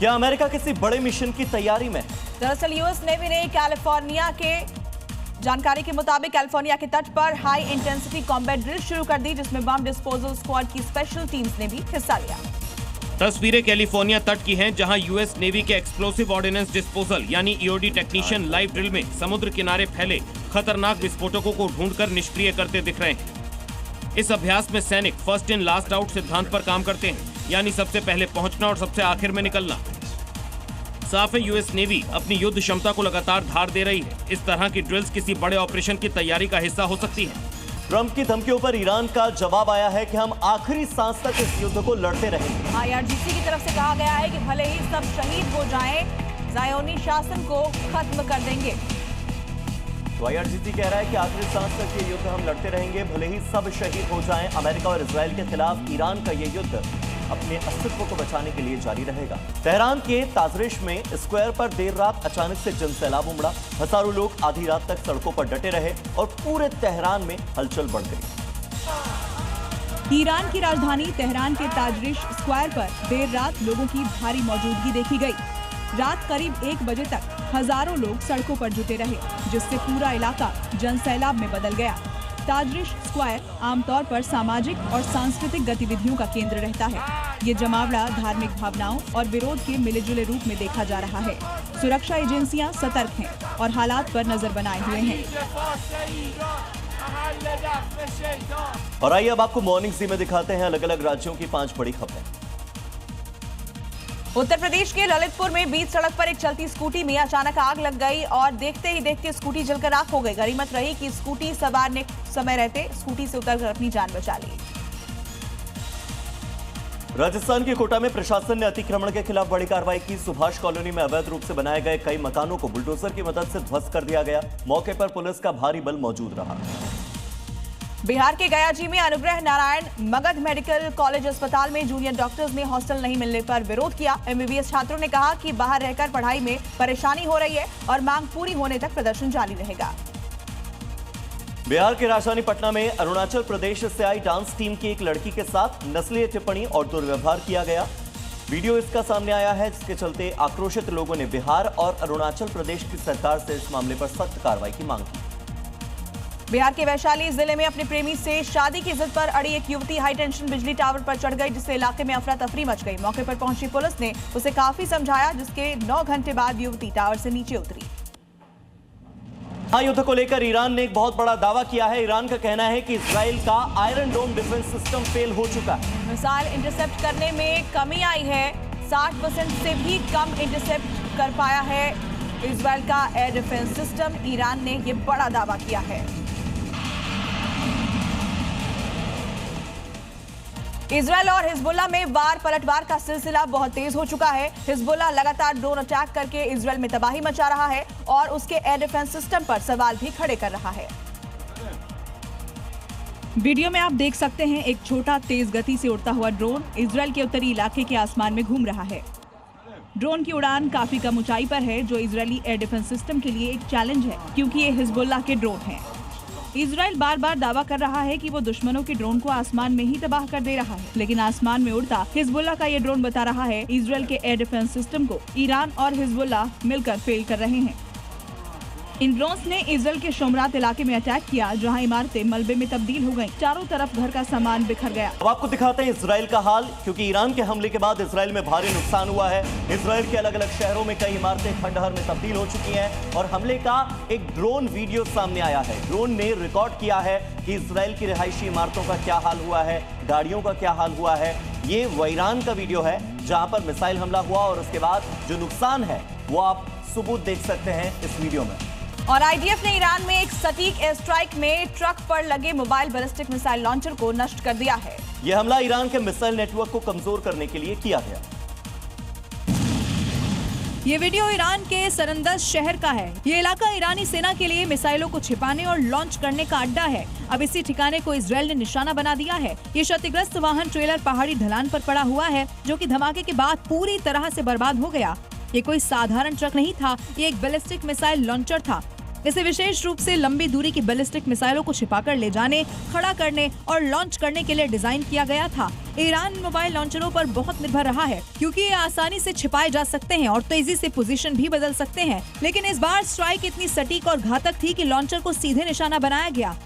क्या अमेरिका किसी बड़े मिशन की तैयारी में? दरअसल यूएस नेवी ने कैलिफोर्निया के जानकारी के मुताबिक कैलिफोर्निया के तट पर हाई इंटेंसिटी कॉम्बैट ड्रिल शुरू कर दी, जिसमें बम डिस्पोजल स्क्वाड की स्पेशल टीम्स ने भी हिस्सा लिया। तस्वीरें कैलिफोर्निया तट की हैं, जहां यूएस नेवी के एक्सप्लोसिव ऑर्डिनेंस डिस्पोजल यानी ईओडी टेक्नीशियन लाइव ड्रिल में समुद्र किनारे फैले खतरनाक विस्फोटकों को ढूंढकर निष्क्रिय करते दिख रहे हैं। इस अभ्यास में सैनिक फर्स्ट इन लास्ट आउट सिद्धांत पर काम करते हैं, यानी सबसे पहले पहुंचना और सबसे आखिर में निकलना। साफ है, यूएस नेवी अपनी युद्ध क्षमता को लगातार धार दे रही है। इस तरह की ड्रिल्स किसी बड़े ऑपरेशन की तैयारी का हिस्सा हो सकती है। ट्रंप की धमकियों पर ईरान का जवाब आया है कि हम आखिरी सांस तक इस युद्ध को लड़ते रहेंगे। आईआरजीसी की तरफ से कहा गया है कि भले ही सब शहीद हो जाएं, ज़ायोनी शासन को खत्म कर देंगे। तो आईआरजीसी कह रहा है कि आखिरी सांस तक ये युद्ध हम लड़ते रहेंगे, भले ही सब शहीद हो जाएं। अमेरिका और इजराइल के खिलाफ ईरान का ये युद्ध अपने अस्तित्व को बचाने के लिए जारी रहेगा। तेहरान के ताजरिश में स्क्वायर पर देर रात अचानक से जनसैलाब उमड़ा। हजारों लोग आधी रात तक सड़कों पर डटे रहे और पूरे तेहरान में हलचल बढ़ गई। ईरान की राजधानी तेहरान के ताजरिश स्क्वायर पर देर रात लोगों की भारी मौजूदगी देखी गई। रात करीब 1 बजे तक हजारों लोग सड़कों पर जुटे रहे, जिससे पूरा इलाका जनसैलाब में बदल गया। ताजरिश स्क्वायर आमतौर पर सामाजिक और सांस्कृतिक गतिविधियों का केंद्र रहता है। ये जमावड़ा धार्मिक भावनाओं और विरोध के मिले-जुले रूप में देखा जा रहा है। सुरक्षा एजेंसियां सतर्क हैं और हालात पर नजर बनाए हुए हैं। और आइए अब आपको मॉर्निंग जी में दिखाते हैं अलग अलग राज्यों की 5 बड़ी खबरें। उत्तर प्रदेश के ललितपुर में बीच सड़क पर एक चलती स्कूटी में अचानक आग लग गई और देखते ही देखते स्कूटी जलकर राख हो गई। गनीमत रही कि स्कूटी सवार ने समय रहते स्कूटी से उतरकर अपनी जान बचा ली। राजस्थान के कोटा में प्रशासन ने अतिक्रमण के खिलाफ बड़ी कार्रवाई की। सुभाष कॉलोनी में अवैध रूप से बनाए गए कई मकानों को बुलडोजर की मदद से ध्वस्त कर दिया गया। मौके पर पुलिस का भारी बल मौजूद रहा। बिहार के गयाजी में अनुग्रह नारायण मगध मेडिकल कॉलेज अस्पताल में जूनियर डॉक्टर्स ने हॉस्टल नहीं मिलने पर विरोध किया। एमबीबीएस छात्रों ने कहा कि बाहर रहकर पढ़ाई में परेशानी हो रही है और मांग पूरी होने तक प्रदर्शन जारी रहेगा। बिहार के राजधानी पटना में अरुणाचल प्रदेश से आई डांस टीम की एक लड़की के साथ नस्लीय टिप्पणी और दुर्व्यवहार किया गया। वीडियो इसका सामने आया है, जिसके चलते आक्रोशित लोगों ने बिहार और अरुणाचल प्रदेश की सरकार से इस मामले पर सख्त कार्रवाई की मांग की। बिहार के वैशाली जिले में अपने प्रेमी से शादी की जिद पर अड़ी एक युवती हाई टेंशन बिजली टावर पर चढ़ गई, जिससे इलाके में अफरा तफरी मच गई। मौके पर पहुंची पुलिस ने उसे काफी समझाया, जिसके 9 घंटे बाद युवती टावर से नीचे उतरी। युद्ध को लेकर ईरान ने एक बहुत बड़ा दावा किया है। ईरान का कहना है कि इजराइल का आयरन डोम डिफेंस सिस्टम फेल हो चुका है। मिसाइल इंटरसेप्ट करने में कमी आई है। 60% से भी कम इंटरसेप्ट कर पाया है इजराइल का एयर डिफेंस सिस्टम। ईरान ने यह बड़ा दावा किया है। इजराइल और हिजबुल्लाह में वार पलटवार का सिलसिला बहुत तेज हो चुका है। हिजबुल्लाह लगातार ड्रोन अटैक करके इजराइल में तबाही मचा रहा है और उसके एयर डिफेंस सिस्टम पर सवाल भी खड़े कर रहा है। वीडियो में आप देख सकते हैं एक छोटा तेज गति से उड़ता हुआ ड्रोन इजराइल के उत्तरी इलाके के आसमान में घूम रहा है। ड्रोन की उड़ान काफी कम ऊंचाई पर है, जो इजरायली एयर डिफेंस सिस्टम के लिए एक चैलेंज है, क्योंकि ये हिजबुल्लाह के ड्रोन हैं। इजराइल बार बार दावा कर रहा है कि वो दुश्मनों के ड्रोन को आसमान में ही तबाह कर दे रहा है, लेकिन आसमान में उड़ता हिजबुल्लाह का ये ड्रोन बता रहा है इजराइल के एयर डिफेंस सिस्टम को ईरान और हिजबुल्लाह मिलकर फेल कर रहे हैं। इन ड्रोन्स ने इजराइल के शोमरात इलाके में अटैक किया, जहां इमारतें मलबे में तब्दील हो गईं। चारों तरफ घर का सामान बिखर गया। अब आपको दिखाते हैं इजराइल का हाल, क्योंकि ईरान के हमले के बाद इजराइल में भारी नुकसान हुआ है। इजराइल के अलग अलग शहरों में कई इमारतें खंडहर में तब्दील हो चुकी हैं और हमले का एक ड्रोन वीडियो सामने आया है। ड्रोन ने रिकॉर्ड किया है कि इजराइल की रिहायशी इमारतों का क्या हाल हुआ है, गाड़ियों का क्या हाल हुआ है। ये ईरान का वीडियो है, जहां पर मिसाइल हमला हुआ और उसके बाद जो नुकसान है वो आप सबूत देख सकते हैं इस वीडियो में। और आईडीएफ ने ईरान में एक सटीक एयर स्ट्राइक में ट्रक पर लगे मोबाइल बैलिस्टिक मिसाइल लॉन्चर को नष्ट कर दिया है। यह हमला ईरान के मिसाइल नेटवर्क को कमजोर करने के लिए किया गया। ये वीडियो ईरान के सरंदस शहर का है। ये इलाका ईरानी सेना के लिए मिसाइलों को छिपाने और लॉन्च करने का अड्डा है। अब इसी ठिकाने को इजराइल ने निशाना बना दिया है। ये क्षतिग्रस्त वाहन ट्रेलर पहाड़ी ढलान पर पड़ा हुआ है, जो कि धमाके के बाद पूरी तरह से बर्बाद हो गया। ये कोई साधारण ट्रक नहीं था, ये एक बैलिस्टिक मिसाइल लॉन्चर था। इसे विशेष रूप से लंबी दूरी की बैलिस्टिक मिसाइलों को छिपाकर ले जाने, खड़ा करने और लॉन्च करने के लिए डिजाइन किया गया था। ईरान मोबाइल लॉन्चरों पर बहुत निर्भर रहा है, क्योंकि ये आसानी से छिपाए जा सकते हैं और तेजी से पोजीशन भी बदल सकते हैं। लेकिन इस बार स्ट्राइक इतनी सटीक और घातक थी कि लॉन्चर को सीधे निशाना बनाया गया।